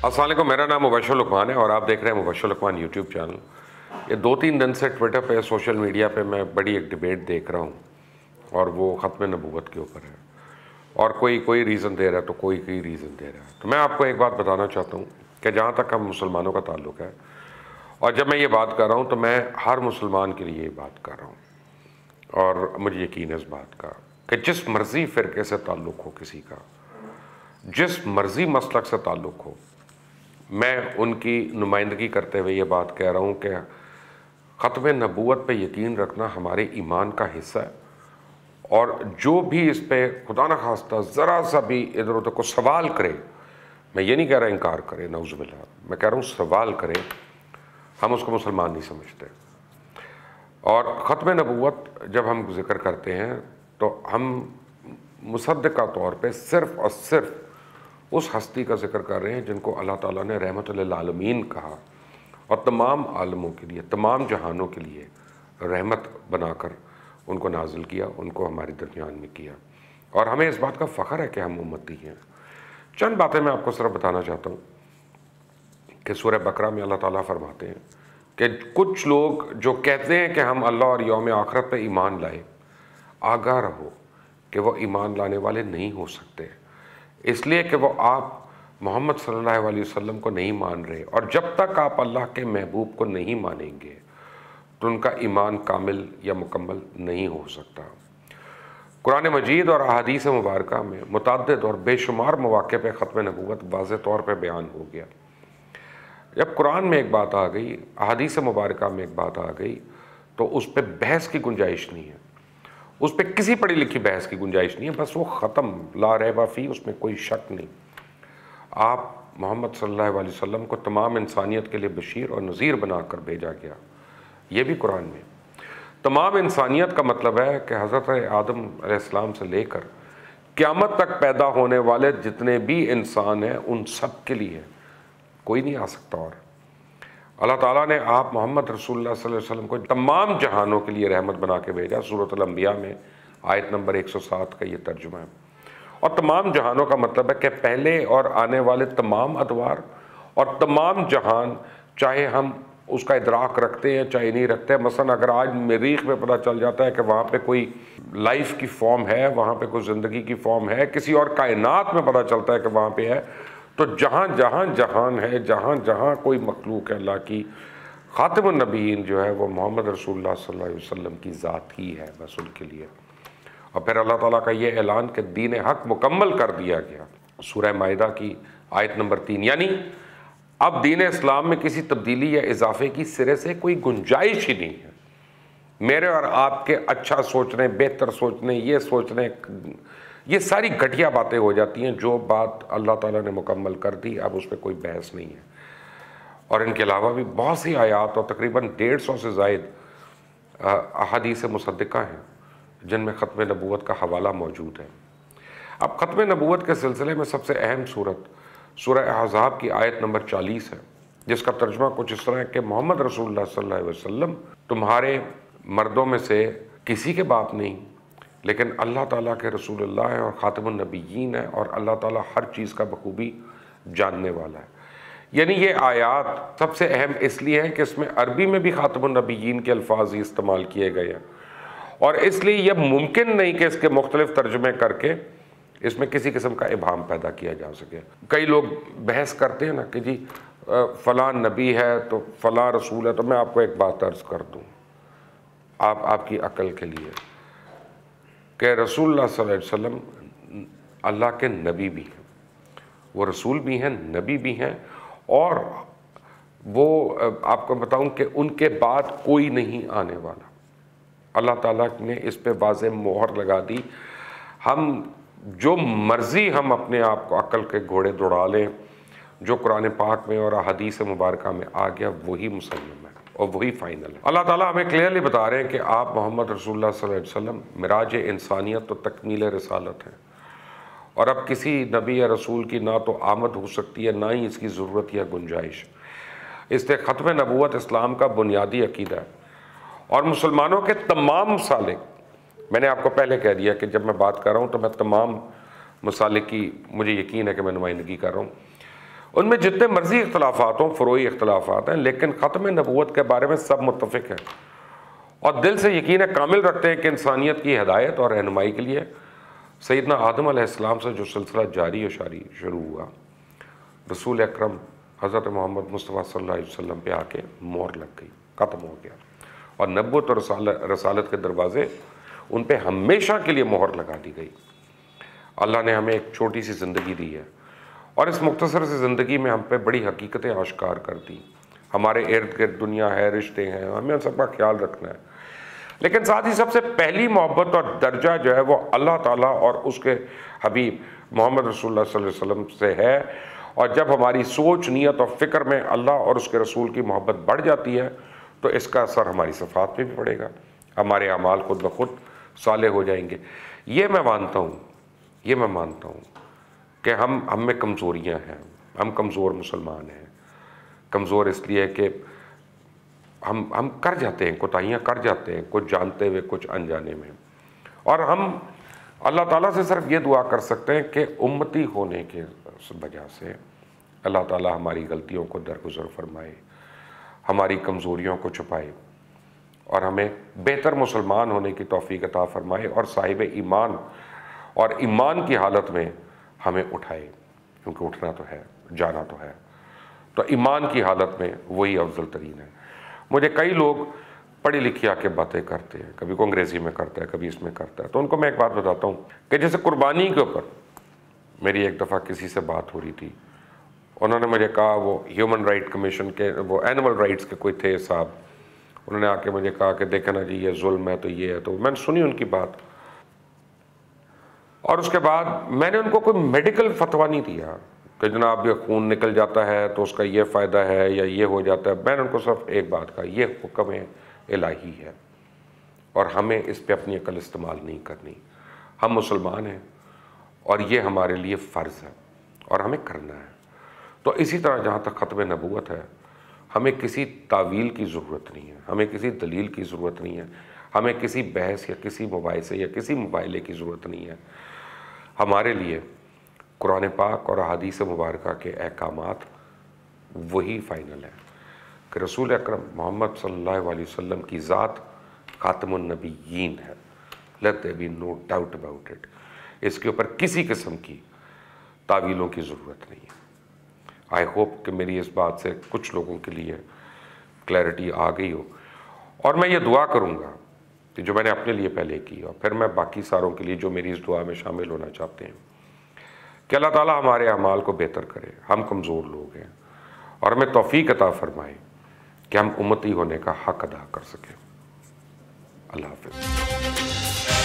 अस्सलाम वालेकुम, मेरा नाम मुबश्शिर लुकमान है और आप देख रहे हैं मुबश्शिर लुकमान यूट्यूब चैनल। ये 2-3 दिन से ट्विटर पे, सोशल मीडिया पे मैं बड़ी एक डिबेट देख रहा हूँ और वो ख़त्म नबूवत के ऊपर है। और कोई रीज़न दे रहा है तो कोई रीज़न दे रहा है। तो मैं आपको एक बात बताना चाहता हूँ कि जहाँ तक हम मुसलमानों का ताल्लुक है, और जब मैं ये बात कर रहा हूँ तो मैं हर मुसलमान के लिए ये बात कर रहा हूँ, और मुझे यकीन है इस बात का कि जिस मर्ज़ी फ़िरके से ताल्लुक़ हो किसी का, जिस मर्ज़ी मसलक से ताल्लुक़ हो, मैं उनकी नुमाइंदगी करते हुए ये बात कह रहा हूँ कि ख़त्म नबूवत पे यकीन रखना हमारे ईमान का हिस्सा है। और जो भी इस पे खुदा न खास्ता ज़रा सा भी इधर उधर को सवाल करे, मैं ये नहीं कह रहा इनकार करे, नऊज़ुबिल्लाह, मैं कह रहा हूँ सवाल करे, हम उसको मुसलमान नहीं समझते। और ख़त्म नबूवत जब हम ज़िक्र करते हैं तो हम मुसद्दिक़ा तौर पे सिर्फ़ और सिर्फ उस हस्ती का ज़िक्र कर रहे हैं जिनको अल्लाह ताला ने रहमतुल लिल आलमीन कहा और तमाम आलमों के लिए, तमाम जहानों के लिए रहमत बनाकर उनको नाजिल किया, उनको हमारे दरमियान में किया। और हमें इस बात का फ़ख्र है कि हम उम्मती हैं। चंद बातें मैं आपको सिर्फ बताना चाहता हूँ कि सूरह बकरा में अल्लाह ताला फरमाते हैं कि कुछ लोग जो कहते हैं कि हम अल्लाह और यौम आखिरत पे ईमान लाए, आगाह रहो कि वो ईमान लाने वाले नहीं हो सकते, इसलिए कि वो आप मोहम्मद सल्लल्लाहु अलैहि वसल्लम को नहीं मान रहे। और जब तक आप अल्लाह के महबूब को नहीं मानेंगे तो उनका ईमान कामिल या मुकम्मल नहीं हो सकता। कुरान मजीद और अहादीस मुबारका में मुतअद्दिद और बेशुमार मौक़े पे ख़त्म नबूवत वाज़ेह तौर पे बयान हो गया। जब कुरान में एक बात आ गई, अहादीस मुबारका में एक बात आ गई, तो उस पर बहस की गुंजाइश नहीं है, उस पर किसी पढ़ी लिखी बहस की गुंजाइश नहीं है, बस वो ख़त्म, ला रैब फ़ी, उसमें कोई शक नहीं। आप मोहम्मद सल्लल्लाहु अलैहि वसल्लम को तमाम इंसानियत के लिए बशीर और नज़ीर बनाकर भेजा गया, ये भी कुरान में। तमाम इंसानियत का मतलब है कि हज़रत आदम अलैहिस्सलाम से लेकर क़यामत तक पैदा होने वाले जितने भी इंसान हैं उन सब के लिए, कोई नहीं आ सकता। और अल्लाह ताला ने आप मोहम्मद रसूलुल्लाह सल्लल्लाहु अलैहि वसल्लम को तमाम जहानों के लिए रहमत बना के भेजा। सूरत अल-अंबिया में आयत नंबर 107 का ये तर्जुमा है। और तमाम जहानों का मतलब है कि पहले और आने वाले तमाम अदवार और तमाम जहान, चाहे हम उसका इदराक रखते हैं चाहे नहीं रखते हैं। मसलन अगर आज मरीख़ में पता चल जाता है कि वहाँ पे कोई लाइफ की फॉर्म है, वहाँ पे कोई ज़िंदगी की फॉर्म है, किसी और कायनात में पता चलता है कि वहाँ पे है, तो जहाँ जहाँ जहान है, जहाँ जहाँ कोई मखलूक है अल्लाह की, ख़ातिमुन नबीयीन जो है वो मोहम्मद रसूलुल्लाह सल्लल्लाहु अलैहि वसल्लम की ज़ात ही है बस उनके लिए। और फिर अल्लाह ताला का ये ऐलान कि दीन हक़ मुकम्मल कर दिया गया, सूरह माइदा की आयत नंबर 3, यानी अब दीन इस्लाम में किसी तब्दीली या इजाफे की सिरे से कोई गुंजाइश ही नहीं है। मेरे और आपके अच्छा सोचने, बेहतर सोचने, ये सोचने, ये सारी घटिया बातें हो जाती हैं। जो बात अल्लाह ताला ने मुकम्मल कर दी, अब उस पर कोई बहस नहीं है। और इनके अलावा भी बहुत सी आयात और तकरीबन 150 से ज़ायद अहादीस मुसद्दिक़ा हैं जिनमें ख़त्म नबूवत का हवाला मौजूद है। अब ख़त्म नबूवत के सिलसिले में सबसे अहम सूरत सूरह अहज़ाब की आयत नंबर 40 है, जिसका तर्जुमा कुछ इस तरह है कि मोहम्मद रसूलुल्लाह सल्लल्लाहु अलैहि वसल्लम तुम्हारे मर्दों में से किसी के बाप नहीं, लेकिन अल्लाह ताला के रसूलुल्लाह है और ख़ातिमुन नबिय्यीन है, और अल्लाह ताला हर चीज़ का बखूबी जानने वाला है। यानी ये आयात सबसे अहम इसलिए है कि इसमें अरबी में भी ख़ातिमुन नबिय्यीन के अल्फाज ही इस्तेमाल किए गए हैं, और इसलिए यह मुमकिन नहीं कि इसके मुख्तलिफ तर्जुमे करके इसमें किसी किस्म का इबाहम पैदा किया जा सके। कई लोग बहस करते हैं ना कि जी फ़लाँ नबी है तो फ़लाँ रसूल है, तो मैं आपको एक बात अर्ज़ कर दूँ आपकी अक्ल के लिए कि रसूलुल्लाह सल्लल्लाहु अलैहि वसल्लम अल्लाह के नबी भी हैं, वो रसूल भी हैं, नबी भी हैं, और वो आपको बताऊं कि उनके बाद कोई नहीं आने वाला। अल्लाह ताला ने इस पे वाज़ेह मोहर लगा दी। हम जो मर्ज़ी हम अपने आप को अक्ल के घोड़े दौड़ा लें, जो कुरान पाक में और हदीस मुबारका में आ गया वही मुसल्लम है और वही फ़ाइनल है। अल्लाह ताला हमें क्लियरली बता रहे हैं कि आप मोहम्मद रसूलुल्लाह सल्लल्लाहु अलैहि वसल्लम मिराज इंसानियत तो तकमील रिसालत है, और अब किसी नबी या रसूल की ना तो आमद हो सकती है, ना ही इसकी ज़रूरत या गुंजाइश। इसलिए ख़त्म नबूवत इस्लाम का बुनियादी अकीदा है, और मुसलमानों के तमाम मसालिक, मैंने आपको पहले कह दिया कि जब मैं बात कर रहा हूँ तो मैं तमाम मसालिक की, मुझे यकीन है कि मैं नुमाइंदगी कर रहा हूँ, उनमें जितने मर्जी इख्तलाफात हों, फ़रोई इख्तलाफात हैं, लेकिन ख़त्म नबूवत के बारे में सब मुत्तफ़िक हैं और दिल से यकीन कामिल रखते हैं कि इंसानियत की हिदायत और रहनुमाई के लिए सैयदना आदम अलैहिस्सलाम से जो सिलसिला जारी शारी शुरू हुआ, रसूल अकरम हज़रत मोहम्मद मुस्तफ़ा सल्लल्लाहु अलैहि वसल्लम पे आके मोहर लग गई, ख़त्म हो गया और नबूवत और रसालत के दरवाज़े उन पे हमेशा के लिए मोहर लगा दी गई। अल्लाह ने हमें एक छोटी सी ज़िंदगी दी है और इस मुख्तसर सी ज़िंदगी में हम पे बड़ी हकीकतें आश्कार कर दी। हमारे इर्द गिर्द दुनिया है, रिश्ते हैं, हमें सबका ख्याल रखना है, लेकिन साथ ही सबसे पहली मोहब्बत और दर्जा जो है वो अल्लाह ताला और उसके हबीब मोहम्मद रसूलुल्लाह सल्लल्लाहु अलैहि वसल्लम से है। और जब हमारी सोच, नीयत और फ़िक्र में अल्लाह और उसके रसूल की मोहब्बत बढ़ जाती है तो इसका असर हमारी सफ़ात पे भी पड़ेगा, हमारे अमाल खुद ब खुद साले हो जाएंगे। ये मैं मानता हूँ कि हम में कमज़ोरियाँ हैं, हम कमज़ोर मुसलमान हैं। कमज़ोर इसलिए कि हम कर जाते हैं, कोताहियाँ कर जाते हैं, कुछ जानते हुए कुछ अनजाने में। और हम अल्लाह ताला से सिर्फ ये दुआ कर सकते हैं कि उम्मती होने के वजह से अल्लाह ताला हमारी गलतियों को दरगुजर फरमाए, हमारी कमज़ोरियों को छुपाए और हमें बेहतर मुसलमान होने की तौफीक अता फरमाए और साहिब ईमान और ईमान की हालत में हमें उठाए, क्योंकि उठना तो है, जाना तो है। तो ईमान की हालत में वही अफजल तरीन है। मुझे कई लोग पढ़ी लिखी आके बातें करते हैं, कभी को अंग्रेज़ी में करता है, कभी इसमें करता है, तो उनको मैं एक बात बताता हूँ कि जैसे कुर्बानी के ऊपर मेरी एक दफ़ा किसी से बात हो रही थी, उन्होंने मुझे कहा, वो ह्यूमन राइट कमीशन के वो एनिमल राइट्स के कोई थे साहब, उन्होंने आके मुझे कहा कि देखें ना जी ये जुल्म है, तो ये है। तो मैंने सुनी उनकी बात और उसके बाद मैंने उनको कोई मेडिकल फतवा नहीं दिया कि जनाब ये खून निकल जाता है तो उसका ये फ़ायदा है या ये हो जाता है। मैंने उनको सिर्फ एक बात कहा, ये हुक्म इलाही है और हमें इस पे अपनी अकल इस्तेमाल नहीं करनी। हम मुसलमान हैं और ये हमारे लिए फ़र्ज़ है और हमें करना है। तो इसी तरह जहाँ तक ख़त्म नबूवत है, हमें किसी तावील की ज़रूरत नहीं है, हमें किसी दलील की ज़रूरत नहीं है, हमें किसी बहस या किसी मुबाहिसे या किसी मुबाइले की ज़रूरत नहीं है। हमारे लिए कुरान पाक और हदीस मुबारका के अहकामात वही फ़ाइनल है कि रसूल अकरम मोहम्मद सल्लल्लाहु अलैहि वसल्लम की ज़ात ख़ातमुन नबिय्यीन है, let there be no doubt about it. इसके ऊपर किसी किस्म की तावीलों की ज़रूरत नहीं है। आई होप कि मेरी इस बात से कुछ लोगों के लिए क्लैरिटी आ गई हो और मैं ये दुआ करूँगा कि जो मैंने अपने लिए पहले की और फिर मैं बाकी सारों के लिए जो मेरी इस दुआ में शामिल होना चाहते हैं कि अल्लाह ताला हमारे अमाल को बेहतर करे। हम कमज़ोर लोग हैं और हमें तौफीक अता फरमाए कि हम उम्मती होने का हक अदा कर सकें। अल्लाह हाफ़िज़।